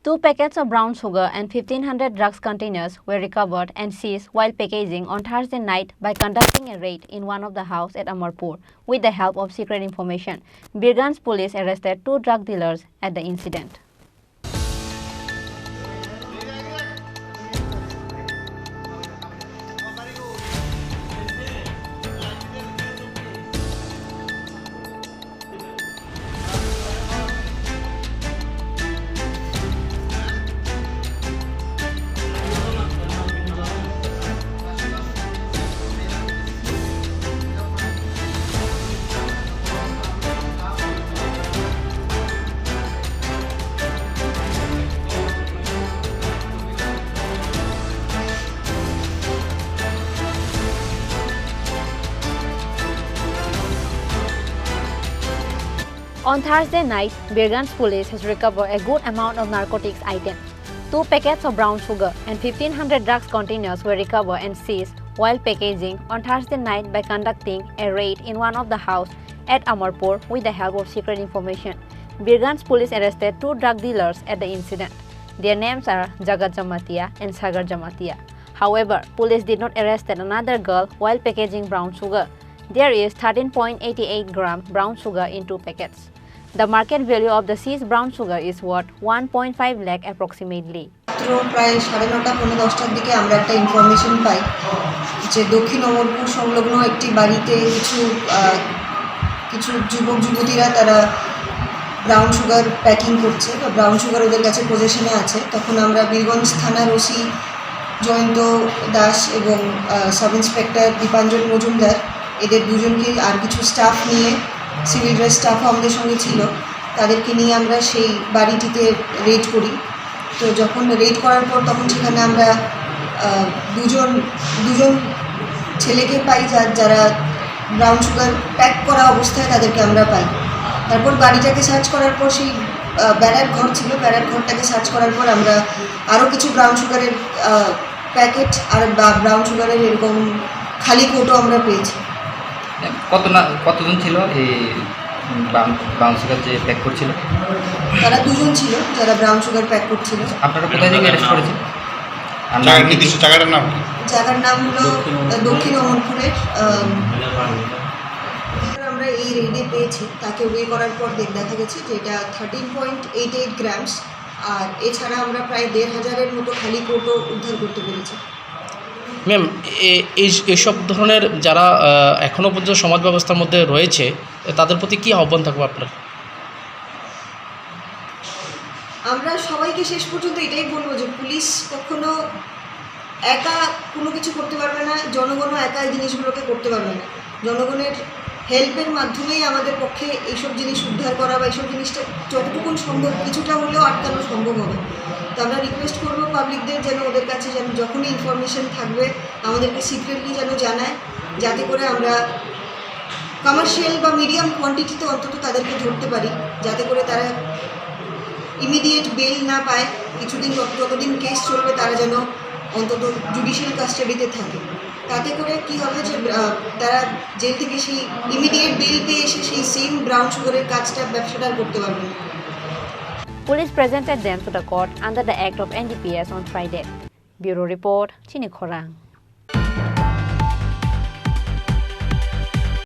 2 packets of brown sugar and 1,500 drugs containers were recovered and seized while packaging on Thursday night by conducting a raid in one of the houses at Amarpur with the help of secret information. Birganj police arrested 2 drug dealers at the incident. On Thursday night, Birganj police has recovered a good amount of narcotics items. 2 packets of brown sugar and 1,500 drugs containers were recovered and seized while packaging on Thursday night by conducting a raid in one of the houses at Amarpur with the help of secret information. Birganj police arrested 2 drug dealers at the incident. Their names are Jagat Jamatia and Sagar Jamatia. However, police did not arrest another girl while packaging brown sugar. There is 13.88 gram brown sugar in 2 packets. The market value of the seized brown sugar is worth 1.5 lakh approximately. প্রায় 9:30-10টার দিকে আমরা একটা information পাই যে দক্ষিণ অমরপুর সংলগ্ন একটি বাড়িতে কিছু যুবক যুবতীরা তারা ব্রাউন সুগার প্যাকিং করছে বা ব্রাউন সুগার ওদের কাছে পজিশনে আছে। তখন আমরা বীরগঞ্জ থানার ওসি জয়ন্ত দাস এবং সাব ইন্সপেক্টর দীপাঞ্জন মজুমদার এদের দুজনকে আর কিছু স্টাফ নিয়ে সিভিল ড্রেস স্টাফও আমাদের সঙ্গে ছিল, তাদেরকে নিয়ে আমরা সেই বাড়িটিতে রেড করি। তো যখন রেড করার পর তখন সেখানে আমরা দুজন ছেলেকে পাই যারা ব্রাউন সুগার প্যাক করা অবস্থায় তাদেরকে আমরা পাই। তারপর বাড়িটাকে সার্চ করার পর সেই বেড়ার ঘর ছিল, বেড়ার ঘরটাকে সার্চ করার পর আমরা আরও কিছু ব্রাউন সুগারের প্যাকেট আর ব্রাউন সুগারের এরকম খালি কোটো আমরা পেয়েছি। কতজন ছিল এই ব্রাউন সুগার যে প্যাক করছিল? তারা 2 জন ছিল যারা ব্রাউন সুগার প্যাক করছিল। আপনারা কোথায় থেকে অ্যারেস্ট করেছেন? জায়গার নাম হলো দক্ষিণ অমরপুরের। আমরা এই রেডে পেয়েছি, তাকে ওয়ে করার পর দেখা গেছে যে এটা 13.88 গ্রামস, আর এছাড়া আমরা প্রায় 1,500-এর মতো খালি কোটো উদ্ধার করতে পেরেছি। ম্যাম, এইসব ধরনের যারা এখনও পর্যন্ত সমাজ ব্যবস্থার মধ্যে রয়েছে তাদের প্রতি কী আহ্বান থাকবে আপনার? আমরা সবাইকে শেষ পর্যন্ত এটাই বলবো যে পুলিশ কখনো একা কোনো কিছু করতে পারবে না, জনগণও একা এই জিনিসগুলোকে করতে পারবে না। জনগণের হেল্পের মাধ্যমেই আমাদের পক্ষে এইসব জিনিস উদ্ধার করা বা এইসব জিনিসটা যতটুকুন সম্ভব কিছুটা হলেও আটকানো সম্ভব হবে। তো আমরা রিকোয়েস্ট করবো পাবলিকদের যেন ওদের কাছে যেন যখনই ইনফরমেশন থাকবে আমাদেরকে সিক্রেটলি যেন জানায়, যাতে করে আমরা কমার্শিয়াল বা মিডিয়াম কোয়ান্টিটিতে অন্তত তাদেরকে ধরতে পারি, যাতে করে তারা ইমিডিয়েট বেল না পায়। কিছুদিন যতদিন কেস চলবে তারা যেন অন্তত জুডিশিয়াল কাস্টাডিতে থাকে। তাতে করে কি হবে যে তারা জেল থেকে সেই ইমিডিয়েট বেল পেয়ে এসে সেই সেম ব্রাউন সুগারের কাজটা ব্যবসাটা করতে পারবে। Police presented them to the court under the Act of NDPS on Friday. Bureau Report, Chini Khorang.